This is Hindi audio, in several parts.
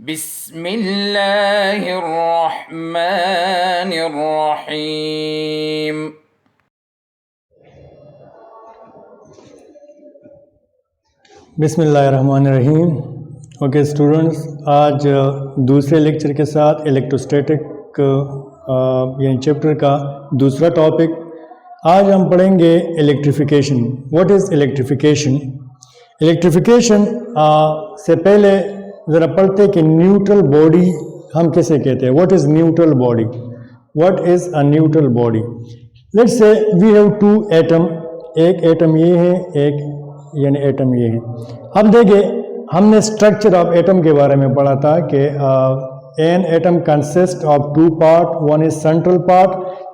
बिस्मिल्लाहिर्रहमानिर्रहीम। बिस्मिल्लाहिर्रहमानिर्रहीम। ओके स्टूडेंट्स, आज दूसरे लेक्चर के साथ इलेक्ट्रोस्टैटिक यानी चैप्टर का दूसरा टॉपिक आज हम पढ़ेंगे electrification. What is electrification? Electrification से पहले ज़रा पढ़ते कि न्यूट्रल बॉडी हम किसे कहते हैं। What is neutral body? What is a neutral body? Let's say we have two atom, एक एटम ये है, एक यानी एटम ये है। अब देखिए, हमने स्ट्रक्चर ऑफ एटम के बारे में पढ़ा था कि an atom consist of two part, one is central part,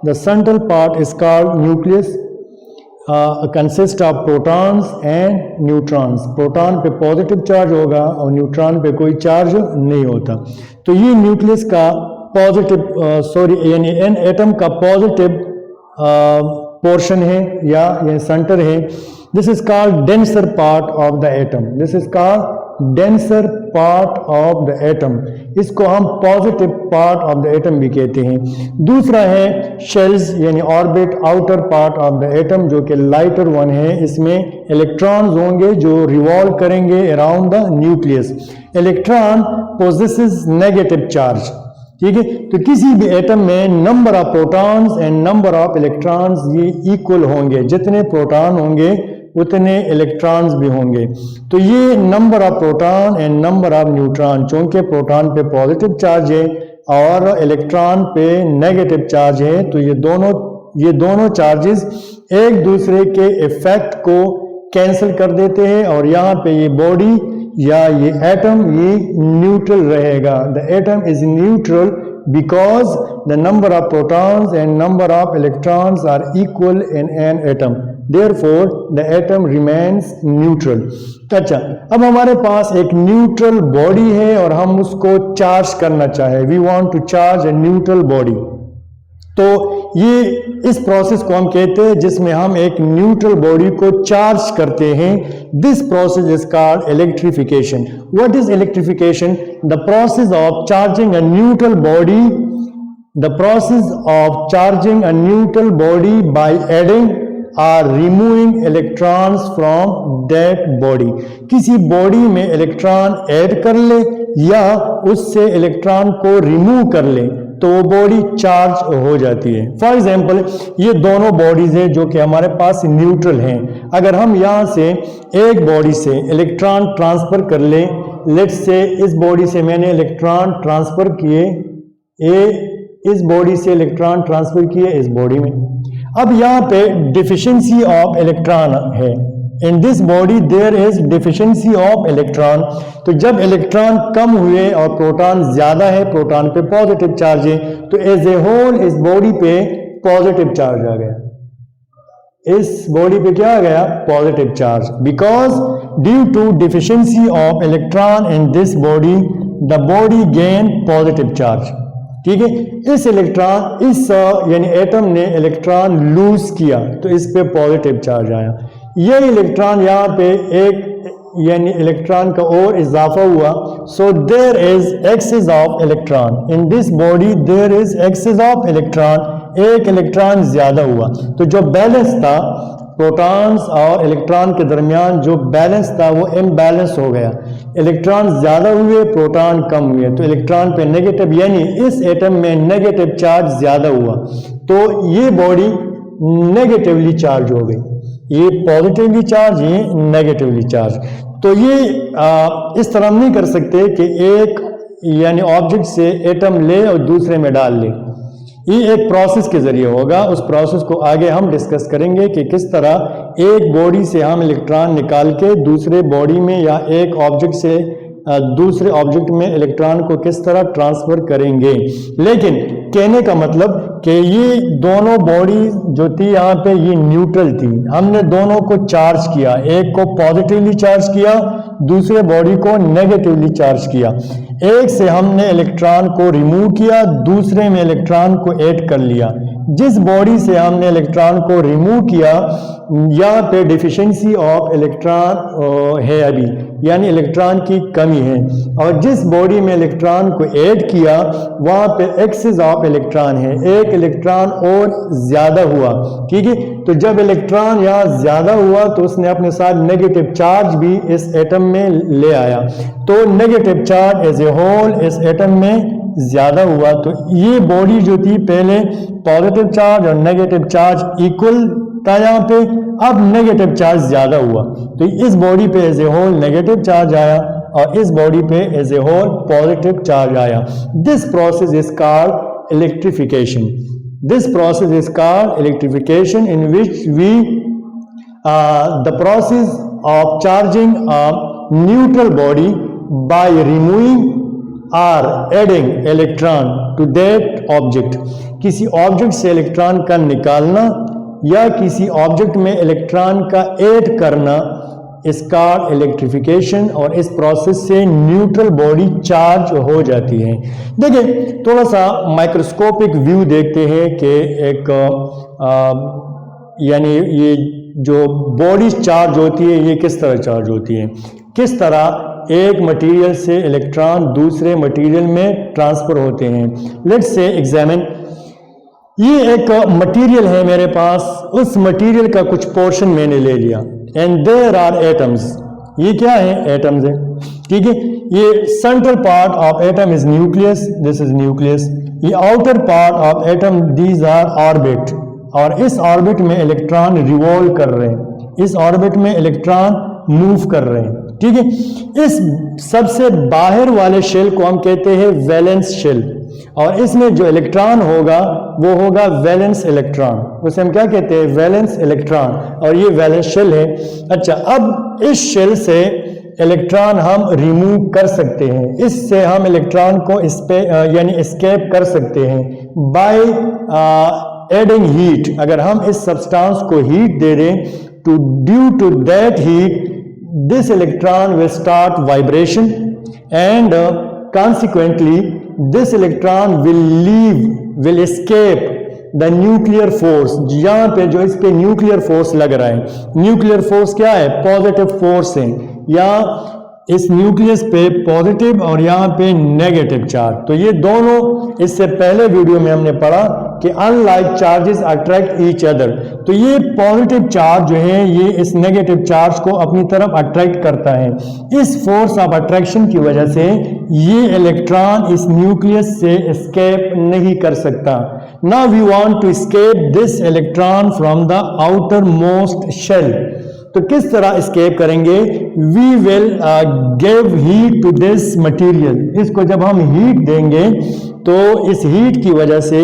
the central part is called nucleus, consist of protons and neutrons. Proton पे पॉजिटिव चार्ज होगा और न्यूट्रॉन पे कोई चार्ज नहीं होता। तो ये न्यूक्लियस का पॉजिटिव यानी एन एटम का पॉजिटिव पोर्शन है या सेंटर है। This is called denser part of the atom. This is called denser part of the atom. इसको हम positive part of the atom भी कहते हैं। दूसरा है shells यानी orbit, outer part of the atom, जो कि lighter one है। इसमें electrons होंगे जो revolve करेंगे around the nucleus. Electron possesses negative charge. ठीक है, तो किसी भी एटम में number of protons and number of electrons ये इक्वल होंगे। जितने प्रोटॉन होंगे उतने इलेक्ट्रॉन्स भी होंगे। तो ये number of proton and number of neutron, चूंकि प्रोटॉन पे पॉजिटिव चार्ज है और इलेक्ट्रॉन पे नेगेटिव चार्ज है, तो ये दोनों चार्जेस एक दूसरे के इफेक्ट को कैंसिल कर देते हैं और यहाँ पे ये बॉडी या ये एटम ये न्यूट्रल रहेगा। The atom is neutral because the number of protons and number of electrons are equal in an atom, therefore the atom remains neutral. अच्छा, अब हमारे पास एक न्यूट्रल बॉडी है और हम उसको चार्ज करना चाहे, we want to charge a neutral body. तो ये इस प्रोसेस को हम कहते हैं जिसमें हम एक न्यूट्रल बॉडी को चार्ज करते हैं। This process is called electrification. What is electrification? The process of charging a neutral body, the process of charging a neutral body by adding और removing electrons from that body. किसी बॉडी में इलेक्ट्रॉन ऐड कर ले या उससे इलेक्ट्रॉन को रिमूव कर ले तो वो बॉडी चार्ज हो जाती है। फॉर एग्जाम्पल, ये दोनों बॉडीज हैं जो कि हमारे पास न्यूट्रल हैं। अगर हम यहाँ से एक बॉडी से इलेक्ट्रॉन ट्रांसफर कर ले, लेट्स से इस बॉडी से मैंने इलेक्ट्रॉन ट्रांसफर किए, इस बॉडी से इलेक्ट्रॉन ट्रांसफर किए इस बॉडी में। अब यहाँ पे डिफिशिएंसी ऑफ इलेक्ट्रॉन है। In this body there is deficiency of electron. तो जब इलेक्ट्रॉन कम हुए और प्रोटॉन ज्यादा है, प्रोटॉन पे पॉजिटिव चार्ज है, तो एज ए होल इस बॉडी पे पॉजिटिव चार्ज आ गया। इस बॉडी पे क्या आ गया? Positive charge. Because due to deficiency of electron in this body the body gain positive charge. ठीक है, इस इलेक्ट्रॉन यानी एटम ने इलेक्ट्रॉन लूज किया तो इस पे पॉजिटिव चार्ज आया। ये इलेक्ट्रॉन यहाँ पे एक यानी इलेक्ट्रॉन का और इजाफा हुआ। So there is excess of electron in this body, there is excess of electron, एक इलेक्ट्रॉन ज्यादा हुआ। तो जो बैलेंस था प्रोटॉन्स और इलेक्ट्रॉन के दरमियान, जो बैलेंस था वो इम्बैलेंस हो गया। इलेक्ट्रॉन ज्यादा हुए, प्रोटॉन कम हुए, तो इलेक्ट्रॉन पे नेगेटिव यानी इस एटम में नेगेटिव चार्ज ज्यादा हुआ तो ये बॉडी नेगेटिवली चार्ज हो गई। ये पॉजिटिवली चार्ज, ये नेगेटिवली चार्ज। तो ये इस तरह हम नहीं कर सकते कि एक यानी ऑब्जेक्ट से एटम ले और दूसरे में डाल ले। ये एक प्रोसेस के जरिए होगा। उस प्रोसेस को आगे हम डिस्कस करेंगे कि किस तरह एक बॉडी से हम इलेक्ट्रॉन निकाल के दूसरे बॉडी में या एक ऑब्जेक्ट से दूसरे ऑब्जेक्ट में इलेक्ट्रॉन को किस तरह ट्रांसफर करेंगे। लेकिन कहने का मतलब कि ये दोनों बॉडी जो थी यहाँ पे ये न्यूट्रल थी। हमने दोनों को चार्ज किया, एक को पॉजिटिवली चार्ज किया, दूसरे बॉडी को नेगेटिवली चार्ज किया। एक से हमने इलेक्ट्रॉन को रिमूव किया, दूसरे में इलेक्ट्रॉन को ऐड कर लिया। जिस बॉडी से हमने इलेक्ट्रॉन को रिमूव किया यहाँ पे डिफिशिएंसी ऑफ इलेक्ट्रॉन है अभी, यानी इलेक्ट्रॉन की कमी है। और जिस बॉडी में इलेक्ट्रॉन को ऐड किया वहाँ पे एक्सेस ऑफ इलेक्ट्रॉन है, एक इलेक्ट्रॉन और ज़्यादा हुआ, ठीक है। तो जब इलेक्ट्रॉन यहाँ ज़्यादा हुआ तो उसने अपने साथ नेगेटिव चार्ज भी इस एटम में ले आया, तो negative charge as a whole इस एटम में ज़्यादा हुआ। तो ये बॉडी जो थी पहले पॉजिटिव चार्ज और नेगेटिव चार्ज इक्वल था यहाँ पे, अब नेगेटिव चार्ज ज़्यादा हुआ, तो इस बॉडी पे as a whole negative charge आया और इस बॉडी पे as a whole positive charge आया। This process is called electrification. This process is called electrification in which we the process of charging a neutral body by removing or adding electron to that object. किसी ऑब्जेक्ट से इलेक्ट्रॉन का निकालना या किसी ऑब्जेक्ट में इलेक्ट्रॉन का ऐड करना इसका इलेक्ट्रिफिकेशन, और इस प्रोसेस से न्यूट्रल बॉडी चार्ज हो जाती है। देखिए थोड़ा सा माइक्रोस्कोपिक व्यू देखते हैं कि एक यानी ये जो बॉडी चार्ज होती है ये किस तरह चार्ज होती है, किस तरह एक मटेरियल से इलेक्ट्रॉन दूसरे मटेरियल में ट्रांसफर होते हैं। लेट्स से एग्जामिन, ये एक मटेरियल है मेरे पास, उस मटेरियल का कुछ पोर्शन मैंने ले लिया एंड देयर आर एटम्स। ये क्या है? एटम्स है, ठीक है। ये central part of atom is nucleus, this is nucleus. ये outer part of atom these are orbit, और इस ऑर्बिट में इलेक्ट्रॉन रिवॉल्व कर रहे हैं, इस ऑर्बिट में इलेक्ट्रॉन मूव कर रहे हैं, ठीक है। इस सबसे बाहर वाले शेल को हम कहते हैं वैलेंस शेल, और इसमें जो इलेक्ट्रॉन होगा वो होगा वैलेंस इलेक्ट्रॉन, उसे हम क्या कहते हैं? वैलेंस इलेक्ट्रॉन, और ये वैलेंस शेल है। अच्छा, अब इस शेल से इलेक्ट्रॉन हम रिमूव कर सकते हैं, इससे हम इलेक्ट्रॉन को इस पे यानी एस्केप कर सकते हैं बाय एडिंग हीट। अगर हम इस सब्सटेंस को हीट दे दें तो due to that heat this electron will start vibration and consequently this electron will escape the nuclear force। यहाँ पे जो इस पे न्यूक्लियर फोर्स लग रहा है, न्यूक्लियर फोर्स क्या है? पॉजिटिव फोर्स है। या इस न्यूक्लियस पे पॉजिटिव और यहाँ पे नेगेटिव चार्ज, तो ये दोनों इससे पहले वीडियो में हमने पढ़ा कि unlike charges attract each other. तो ये पॉजिटिव चार्ज जो है ये इस नेगेटिव चार्ज को अपनी तरफ अट्रैक्ट करता है। इस फोर्स ऑफ अट्रैक्शन की वजह से ये इलेक्ट्रॉन इस न्यूक्लियस से एस्केप नहीं कर सकता। Now we want to escape this electron from the outermost shell. तो किस तरह एस्केप करेंगे? We will give heat to this material. इसको जब हम हीट देंगे तो इस हीट की वजह से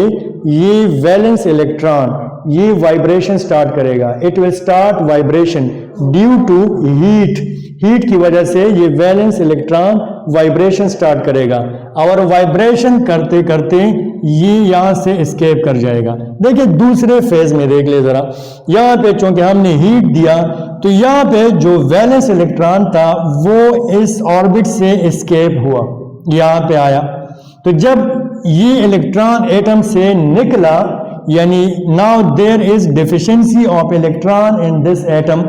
ये वैलेंस इलेक्ट्रॉन ये वाइब्रेशन स्टार्ट करेगा, it will start vibration due to heat. Heat की वजह से ये वैलेंस इलेक्ट्रॉन वाइब्रेशन स्टार्ट करेगा, और वाइब्रेशन करते करते ये यहाँ से एस्केप कर जाएगा। देखिए दूसरे फेज में देख ले जरा, यहाँ पे चूंकि हमने हीट दिया तो यहाँ पे जो वैलेंस इलेक्ट्रॉन था वो इस ऑर्बिट से एस्केप हुआ, यहाँ पे आया। तो जब ये इलेक्ट्रॉन एटम से निकला, यानी now there is deficiency of electron in this atom,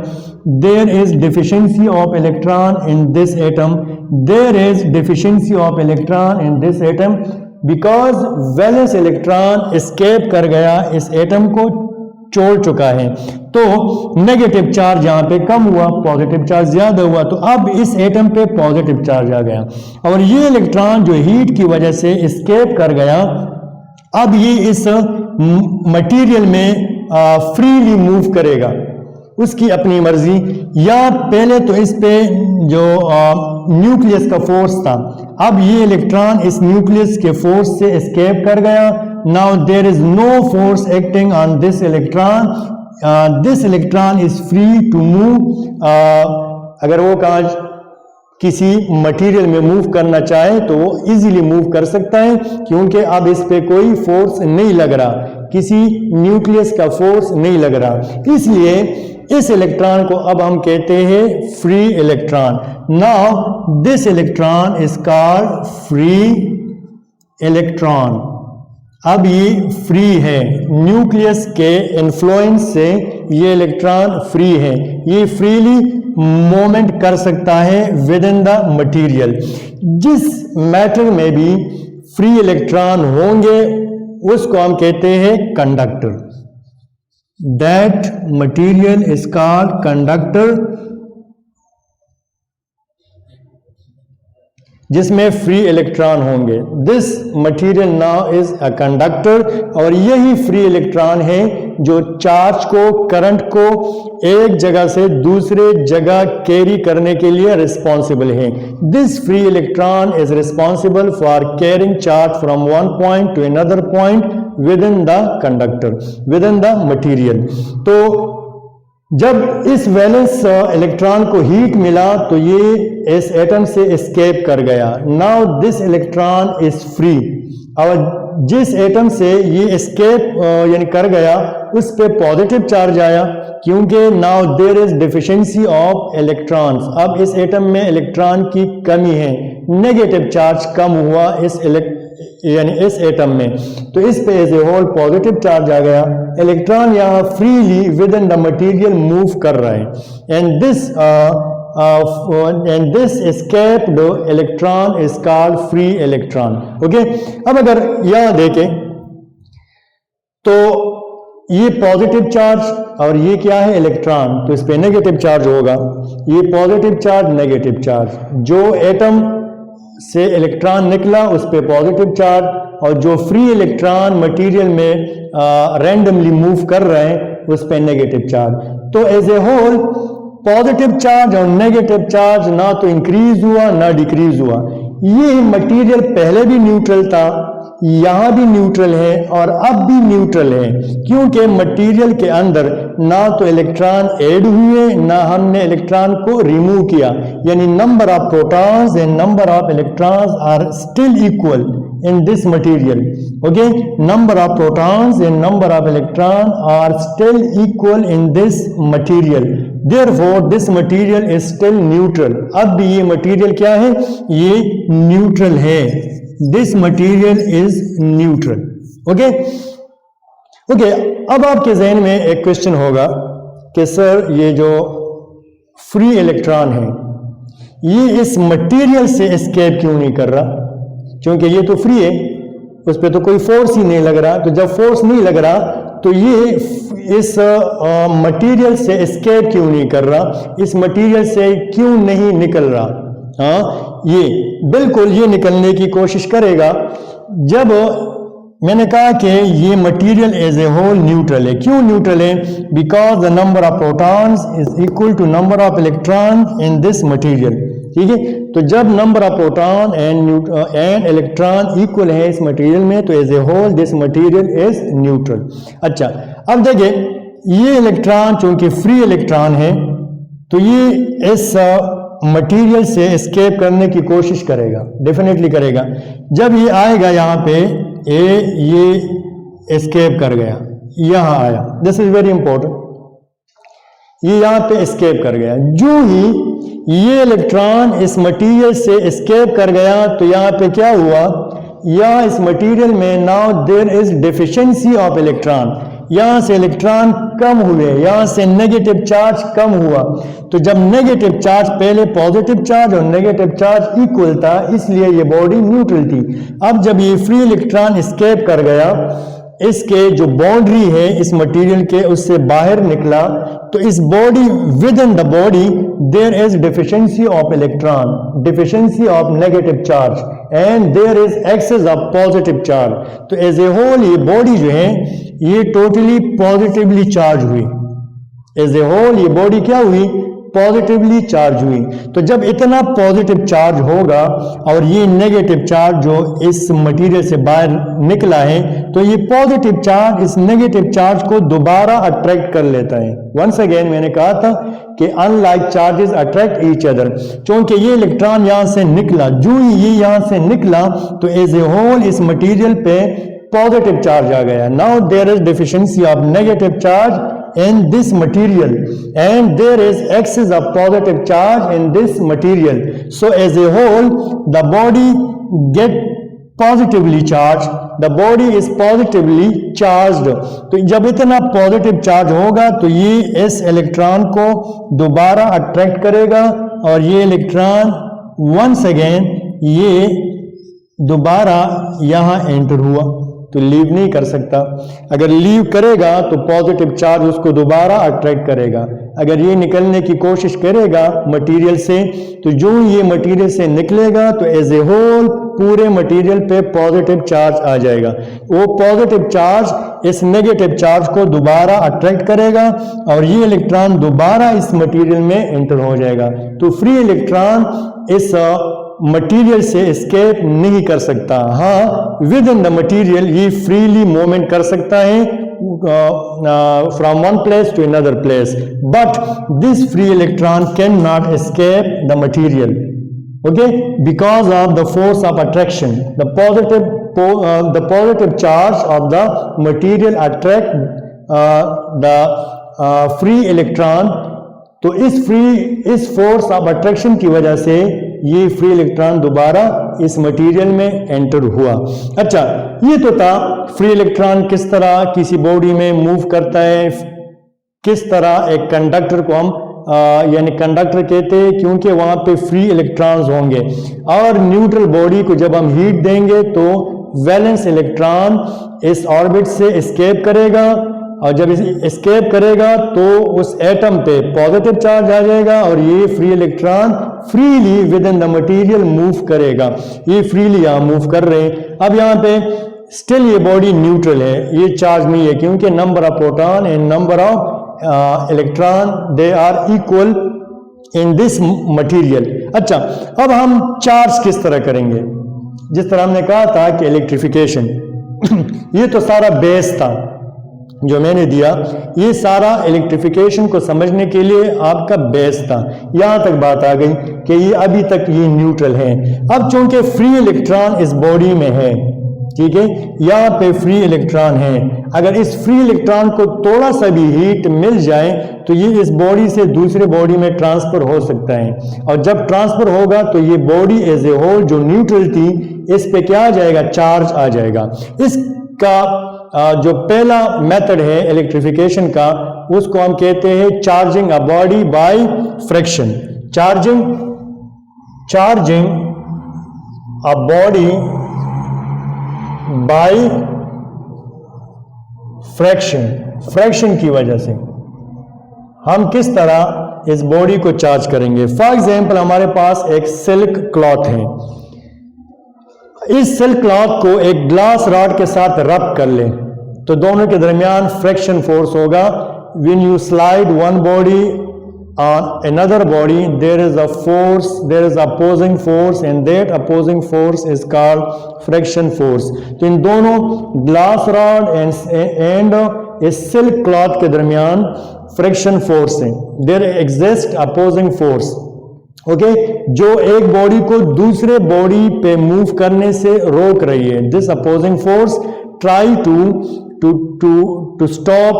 there is deficiency of electron in this atom, there is deficiency of electron in this atom because valence electron escape कर गया, इस एटम को छोड़ चुका है। तो नेगेटिव चार्ज यहाँ पे कम हुआ, पॉजिटिव चार्ज ज्यादा हुआ, तो अब इस एटम पे पॉजिटिव चार्ज आ गया, और ये इलेक्ट्रॉन जो हीट की वजह से escape कर गया, अब ये इस मटेरियल में फ्रीली मूव करेगा, उसकी अपनी मर्जी। या पहले तो इस पे जो न्यूक्लियस का फोर्स था, अब ये इलेक्ट्रॉन इस न्यूक्लियस के फोर्स से एस्केप कर गया। Now there is no force acting on this electron, this electron is free to move. अगर वो कांच किसी मटेरियल में मूव करना चाहे तो वो इजीली मूव कर सकता है, क्योंकि अब इस पे कोई फोर्स नहीं लग रहा, किसी न्यूक्लियस का फोर्स नहीं लग रहा, इसलिए इस इलेक्ट्रॉन को अब हम कहते हैं free electron. Now this electron is called free electron. अब ये फ्री है, न्यूक्लियस के इन्फ्लुएंस से ये इलेक्ट्रॉन फ्री है, ये फ्रीली मूवमेंट कर सकता है विद इन द मटीरियल। जिस मैटर में भी फ्री इलेक्ट्रॉन होंगे उसको हम कहते हैं conductor. That material is called conductor, जिसमें फ्री इलेक्ट्रॉन होंगे। This material now is a conductor, और यही फ्री इलेक्ट्रॉन है जो चार्ज को, करंट को एक जगह से दूसरे जगह कैरी करने के लिए रिस्पॉन्सिबल है। This free electron is responsible for carrying charge from one point two another point with in the conductor, with in the material. तो जब इस वैलेंस इलेक्ट्रॉन को हीट मिला तो ये इस एटम से एस्केप कर गया। Now this electron is free, और जिस एटम से ये एस्केप यानी कर गया उस पे पॉजिटिव चार्ज आया, क्योंकि now there is deficiency of electrons. अब इस एटम में इलेक्ट्रॉन की कमी है, नेगेटिव चार्ज कम हुआ यानी इस एटम में, तो इस पे as a whole positive charge आ गया। इलेक्ट्रॉन यहाँ freely within the material move कर रहा है, and this escaped electron is called free electron. Okay, अब अगर यहाँ देखें तो ये पॉजिटिव चार्ज और ये क्या है इलेक्ट्रॉन, तो इस पे नेगेटिव चार्ज होगा। ये पॉजिटिव चार्ज, नेगेटिव चार्ज, जो एटम से इलेक्ट्रॉन निकला उस पे पॉजिटिव चार्ज, और जो फ्री इलेक्ट्रॉन मटेरियल में रैंडमली मूव कर रहे हैं उस पे नेगेटिव चार्ज। तो as a whole positive charge और नेगेटिव चार्ज ना तो इंक्रीज हुआ ना डिक्रीज हुआ। ये मटेरियल पहले भी न्यूट्रल था, यहां भी न्यूट्रल है और अब भी न्यूट्रल है, क्योंकि मटेरियल के अंदर ना तो इलेक्ट्रॉन ऐड हुए ना हमने इलेक्ट्रॉन को रिमूव किया, यानी number of protons and number of electrons are still equal in this material. Okay, number of protons and number of electron are still equal in this material. Therefore this material is still neutral. अब भी ये material क्या है, ये neutral है। This material is neutral. Okay, okay, अब आपके जहन में एक क्वेश्चन होगा कि सर ये जो फ्री इलेक्ट्रॉन है ये इस मटेरियल से एस्केप क्यों नहीं कर रहा, क्योंकि ये तो फ्री है, उस पर तो कोई फोर्स ही नहीं लग रहा। तो जब फोर्स नहीं लग रहा तो ये इस मटेरियल से एस्केप क्यों नहीं कर रहा, इस मटेरियल से क्यों नहीं निकल रहा। हाँ, ये बिल्कुल ये निकलने की कोशिश करेगा। जब मैंने कहा कि ये material as a whole neutral है, क्यों न्यूट्रल है, because the number of protons is equal to number of electron in this material. ठीक है, तो जब number of proton and electron equal है इस मटेरियल में तो as a whole this material is neutral. अच्छा, अब देखिए ये इलेक्ट्रॉन चूंकि फ्री इलेक्ट्रॉन है तो ये इस मटेरियल से एस्केप करने की कोशिश करेगा, डेफिनेटली करेगा। जब ये आएगा यहाँ पे ये एस्केप कर गया, यहाँ आया, दिस इज वेरी इंपॉर्टेंट, ये यहाँ पे एस्केप कर गया। जो ही ये इलेक्ट्रॉन इस मटेरियल से एस्केप कर गया तो यहाँ पे क्या हुआ, यहाँ इस मटेरियल में now there is deficiency of electron, यहाँ से इलेक्ट्रॉन कम हुए, यहाँ से नेगेटिव चार्ज कम हुआ। तो जब नेगेटिव चार्ज, पहले पॉजिटिव चार्ज और नेगेटिव चार्ज इक्वल था इसलिए ये बॉडी न्यूट्रल थी। अब जब ये फ्री इलेक्ट्रॉन एस्केप कर गया, इसके जो बाउंड्री है इस मटेरियल के उससे बाहर निकला, तो इस body, within the body there is deficiency of electron, deficiency of negative charge and there is excess of positive charge. तो एज ए होल ये बॉडी जो है ये टोटली पॉजिटिवली चार्ज हुई, एज ए होल ये बॉडी क्या हुई, पॉजिटिवली चार्ज हुई। तो जब इतना पॉजिटिव चार्ज होगा और ये नेगेटिव चार्ज जो इस मटेरियल से बाहर निकला है तो ये पॉजिटिव चार्ज इस नेगेटिव चार्ज को दोबारा अट्रैक्ट कर लेता है। वंस अगेन मैंने कहा था कि unlike charges attract each other, क्योंकि ये इलेक्ट्रॉन यहां से निकला, जो ही ये यहां से निकला तो एज ए होल इस मटेरियल पे पॉजिटिव चार्ज आ गया। Now there is deficiency of negative charge in this material and there is excess of positive charge in this material. So as a whole the body get positively charge, the body is positively charged. तो जब इतना पॉजिटिव चार्ज होगा तो ये इस इलेक्ट्रॉन को दोबारा अट्रैक्ट करेगा और ये इलेक्ट्रॉन वंस अगेन ये दोबारा यहां एंटर हुआ तो लीव नहीं कर सकता। अगर लीव करेगा तो पॉजिटिव चार्ज उसको दोबारा अट्रैक्ट करेगा। अगर ये निकलने की कोशिश करेगा मटेरियल से तो जो ये मटेरियल से निकलेगा तो एज ए होल पूरे मटेरियल पे पॉजिटिव चार्ज आ जाएगा। वो पॉजिटिव चार्ज इस नेगेटिव चार्ज को दोबारा अट्रैक्ट करेगा और ये इलेक्ट्रॉन दोबारा इस मटेरियल में एंटर हो जाएगा। तो फ्री इलेक्ट्रॉन इस मटेरियल से एस्केप नहीं कर सकता। हाँ, विद इन द मटेरियल ये फ्रीली मूवमेंट कर सकता है from one place to another place, but this free electron cannot escape the material, okay, because of the force of attraction. The positive charge of the material attract the free electron. तो इस फोर्स ऑफ अट्रैक्शन की वजह से ये फ्री इलेक्ट्रॉन दोबारा इस मटेरियल में एंटर हुआ। अच्छा, ये तो था फ्री इलेक्ट्रॉन किस तरह किसी बॉडी में मूव करता है, किस तरह एक कंडक्टर को हम यानी कंडक्टर कहते हैं क्योंकि वहां पे फ्री इलेक्ट्रॉन्स होंगे। और न्यूट्रल बॉडी को जब हम हीट देंगे तो वैलेंस इलेक्ट्रॉन इस ऑर्बिट से एस्केप करेगा और जब एस्केप करेगा तो उस एटम पे पॉजिटिव चार्ज आ जाएगा और ये free electron freely within the material move करेगा। ये फ्रीली यहां मूव कर रहे हैं। अब यहाँ पे स्टिल ये बॉडी न्यूट्रल है, ये चार्ज नहीं है क्योंकि number of proton and number of electron they are equal in this material. अच्छा, अब हम चार्ज किस तरह करेंगे? जिस तरह हमने कहा था कि इलेक्ट्रिफिकेशन ये तो सारा बेस था जो मैंने दिया, ये सारा इलेक्ट्रिफिकेशन को समझने के लिए आपका बेस था। यहां तक बात आ गई कि ये अभी तक ये न्यूट्रल है। अब चूंकि फ्री इलेक्ट्रॉन इस बॉडी में है, ठीक है, यहाँ पे फ्री इलेक्ट्रॉन है, अगर इस फ्री इलेक्ट्रॉन को थोड़ा सा भी हीट मिल जाए तो ये इस बॉडी से दूसरे बॉडी में ट्रांसफर हो सकता है और जब ट्रांसफर होगा तो ये बॉडी एज ए होल जो न्यूट्रल थी इस पे क्या आ जाएगा? चार्ज आ जाएगा। इसका जो पहला मेथड है इलेक्ट्रिफिकेशन का उसको हम कहते हैं charging a body by friction. Charging a body by fraction की वजह से हम किस तरह इस बॉडी को चार्ज करेंगे। फॉर एग्जांपल हमारे पास एक सिल्क क्लॉथ है, इस सिल्क क्लॉथ को एक ग्लास रॉड के साथ रब कर लें तो दोनों के दरमियान फ्रिक्शन फोर्स होगा। When you slide one body on another body there is a force, there is opposing force and that opposing force is called friction force। तो इन दोनों ग्लास रॉड एंड इस सिल्क क्लॉथ के दरमियान फ्रिक्शन फोर्स है, there exist opposing force, okay, जो एक बॉडी को दूसरे बॉडी पे मूव करने से रोक रही है। This opposing force try to stop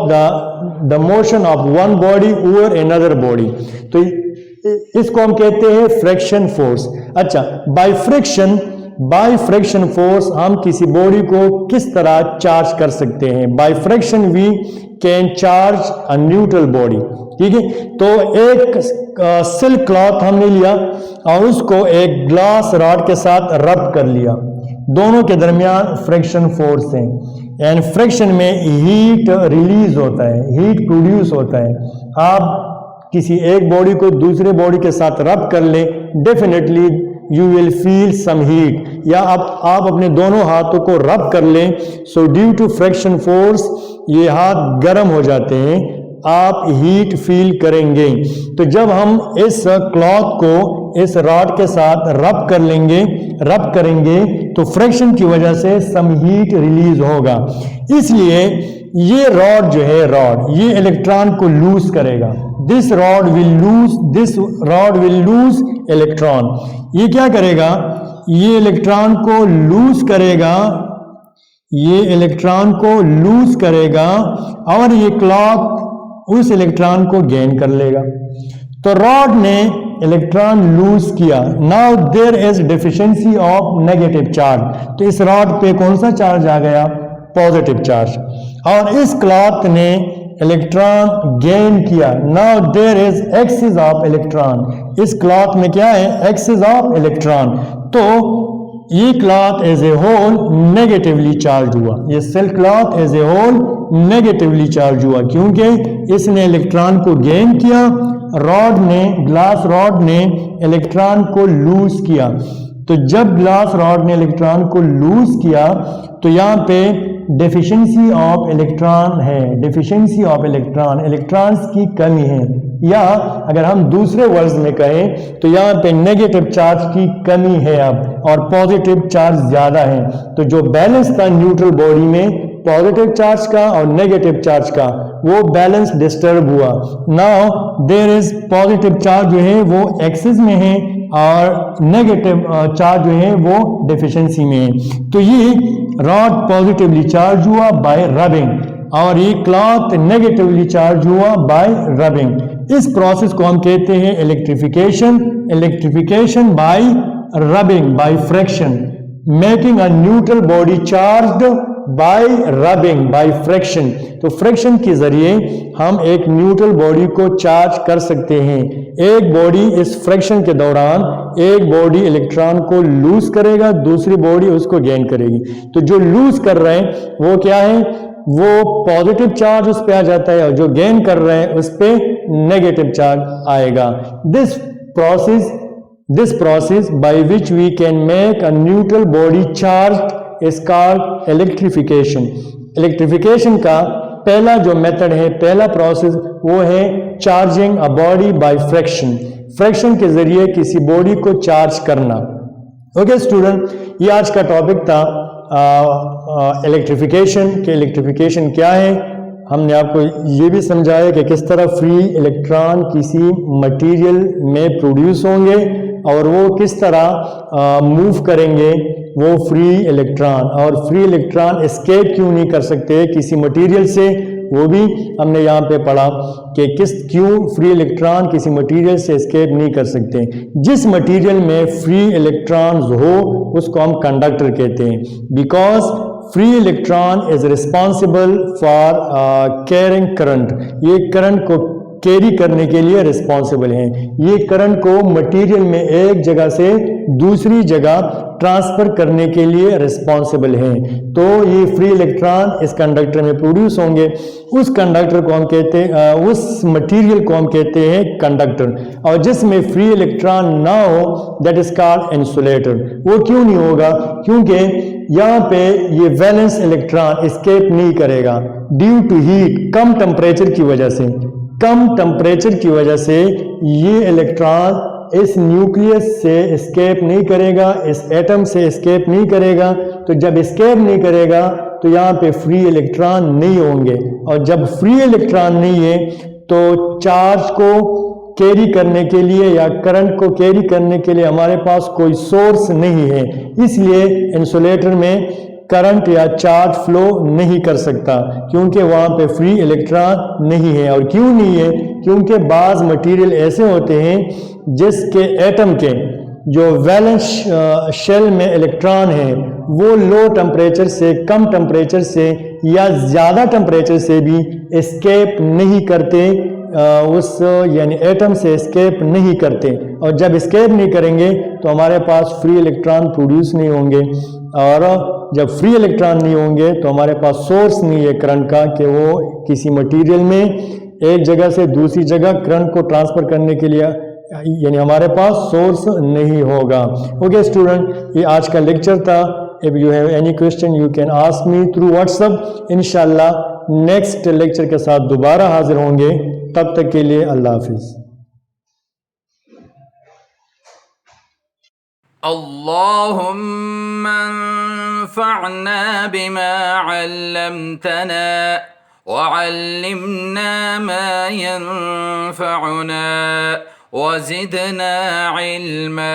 the motion of one body over another body। तो इसको हम कहते हैं फ्रिक्शन फोर्स। अच्छा, बाय फ्रिक्शन फोर्स हम किसी बॉडी को किस तरह चार्ज कर सकते हैं? By friction we can charge a neutral body, ठीक है। तो एक सिल्क क्लॉथ हमने लिया और उसको एक ग्लास रॉड के साथ रब कर लिया, दोनों के दरमियान फ्रिक्शन फोर्स है एंड फ्रिक्शन में हीट रिलीज होता है, हीट प्रोड्यूस होता है। आप किसी एक बॉडी को दूसरे बॉडी के साथ रब कर ले, definitely you will feel some heat, या आप अपने दोनों हाथों को रब कर लें, so due to friction force ये हाथ गर्म हो जाते हैं, आप हीट फील करेंगे। तो जब हम इस क्लॉथ को इस रॉड के साथ रब करेंगे तो फ्रिक्शन की वजह से सम हीट रिलीज होगा। इसलिए ये रॉड जो है ये इलेक्ट्रॉन को लूज करेगा। This rod will lose electron. ये क्या करेगा? ये इलेक्ट्रॉन को लूज करेगा और ये क्लॉथ उस इलेक्ट्रॉन को गेन कर लेगा। तो रॉड ने इलेक्ट्रॉन लूज किया, now there is deficiency of negative charge, तो इस रॉड पे कौन सा चार्ज आ गया, पॉजिटिव चार्ज, और इस क्लॉथ ने इलेक्ट्रॉन गेन किया, now there is excess of electron, इस क्लॉथ में क्या है, एक्सिस ऑफ इलेक्ट्रॉन, तो ये cloth as a whole negatively charge हुआ, ये सेल cloth as a whole negatively charge हुआ, क्योंकि इसने इलेक्ट्रॉन को गेन किया, रॉड ने, ग्लास रॉड ने इलेक्ट्रॉन को लूज किया, तो जब ग्लास रॉड ने इलेक्ट्रॉन को लूज किया तो यहाँ पे डेफिशिएंसी ऑफ इलेक्ट्रॉन है, डेफिशिएंसी ऑफ इलेक्ट्रॉन, इलेक्ट्रॉन्स की कमी है, या अगर हम दूसरे वर्ड्स में कहें तो यहाँ पे नेगेटिव चार्ज की कमी है अब, और पॉजिटिव चार्ज ज्यादा है, तो जो बैलेंस था न्यूट्रल बॉडी में पॉजिटिव चार्ज का और नेगेटिव चार्ज का, वो बैलेंस डिस्टर्ब हुआ, now there is positive charge जो है वो एक्सिस में है और नेगेटिव चार्ज जो है वो डेफिशिएंसी में है, तो ये रॉड पॉजिटिवली चार्ज हुआ बाय रबिंग और ये क्लॉथ नेगेटिवली चार्ज हुआ बाय रबिंग। इस प्रोसेस को हम कहते हैं electrification, electrification bye rubbing, by friction, making a neutral body charged bye rubbing, by friction, तो फ्रिक्शन के जरिए हम एक न्यूट्रल बॉडी को चार्ज कर सकते हैं, एक बॉडी इस फ्रिक्शन के दौरान एक बॉडी इलेक्ट्रॉन को लूज करेगा, दूसरी बॉडी उसको गेन करेगी, तो जो लूज कर रहे हैं वो क्या है, वो पॉजिटिव चार्ज उस पर आ जाता है, और जो गेन कर रहे हैं उस पर नेगेटिव चार्ज आएगा। This process by which we can make a neutral body charged is called electrification. Electrification का पहला जो मेथड है, पहला प्रोसेस वो है charging a body by friction, friction के जरिए किसी बॉडी को चार्ज करना। ओके स्टूडेंट, ये आज का टॉपिक था इलेक्ट्रिफिकेशन के, इलेक्ट्रिफिकेशन क्या है, हमने आपको ये भी समझाया कि किस तरह फ्री इलेक्ट्रॉन किसी मटेरियल में प्रोड्यूस होंगे और वो किस तरह मूव करेंगे वो फ्री इलेक्ट्रॉन, और फ्री इलेक्ट्रॉन एस्केप क्यों नहीं कर सकते किसी मटेरियल से, वो भी हमने यहाँ पे पढ़ा कि क्यों फ्री इलेक्ट्रॉन किसी मटेरियल से एस्केप नहीं कर सकते। जिस मटेरियल में फ्री इलेक्ट्रॉन्स हो उसको हम कंडक्टर कहते हैं, because free electron is responsible for carrying current, ये करंट को कैरी करने के लिए रिस्पॉन्सिबल हैं, ये करंट को मटेरियल में एक जगह से दूसरी जगह ट्रांसफर करने के लिए रिस्पॉन्सिबल हैं, तो ये फ्री इलेक्ट्रॉन इस कंडक्टर में प्रोड्यूस होंगे, उस कंडक्टर को हम कहते हैं, उस मटेरियल को हम कहते हैं कंडक्टर, और जिसमें फ्री इलेक्ट्रॉन ना हो दैट इज कॉल्ड इंसुलेटर। वो क्यों नहीं होगा, क्योंकि यहाँ पे ये वैलेंस इलेक्ट्रॉन एस्केप नहीं करेगा ड्यू टू हीट, कम टेम्परेचर की वजह से, कम टेम्परेचर की वजह से ये इलेक्ट्रॉन इस न्यूक्लियस से एस्केप नहीं करेगा, इस एटम से एस्केप नहीं करेगा, तो जब एस्केप नहीं करेगा तो यहाँ पे फ्री इलेक्ट्रॉन नहीं होंगे, और जब फ्री इलेक्ट्रॉन नहीं है तो चार्ज को कैरी करने के लिए या करंट को कैरी करने के लिए हमारे पास कोई सोर्स नहीं है, इसलिए इंसुलेटर में करंट या चार्ज फ्लो नहीं कर सकता, क्योंकि वहाँ पे फ्री इलेक्ट्रॉन नहीं है। और क्यों नहीं है, क्योंकि बाज़ मटेरियल ऐसे होते हैं जिसके एटम के जो वैलेंस शेल में इलेक्ट्रॉन है वो लो टेम्परेचर से, कम टेम्परेचर से या ज़्यादा टेम्परेचर से भी एस्केप नहीं करते, उस यानी एटम से एस्केप नहीं करते, और जब एस्केप नहीं करेंगे तो हमारे पास फ्री इलेक्ट्रॉन प्रोड्यूस नहीं होंगे, और जब फ्री इलेक्ट्रॉन नहीं होंगे तो हमारे पास सोर्स नहीं है करंट का कि वो किसी मटेरियल में एक जगह से दूसरी जगह करंट को ट्रांसफर करने के लिए, यानी हमारे पास सोर्स नहीं होगा। ओके स्टूडेंट, ये आज का लेक्चर था। If you have any question you can ask me through WhatsApp. इंशाल्लाह नेक्स्ट लेक्चर के साथ दोबारा हाजिर होंगे, तब तक के लिए अल्लाह हाफिज। अल्लाहुम्मा अंफ़अना बिमा अल्लमतना वअल्लिमना मा यंफ़अुना वज़िदना इल्मा।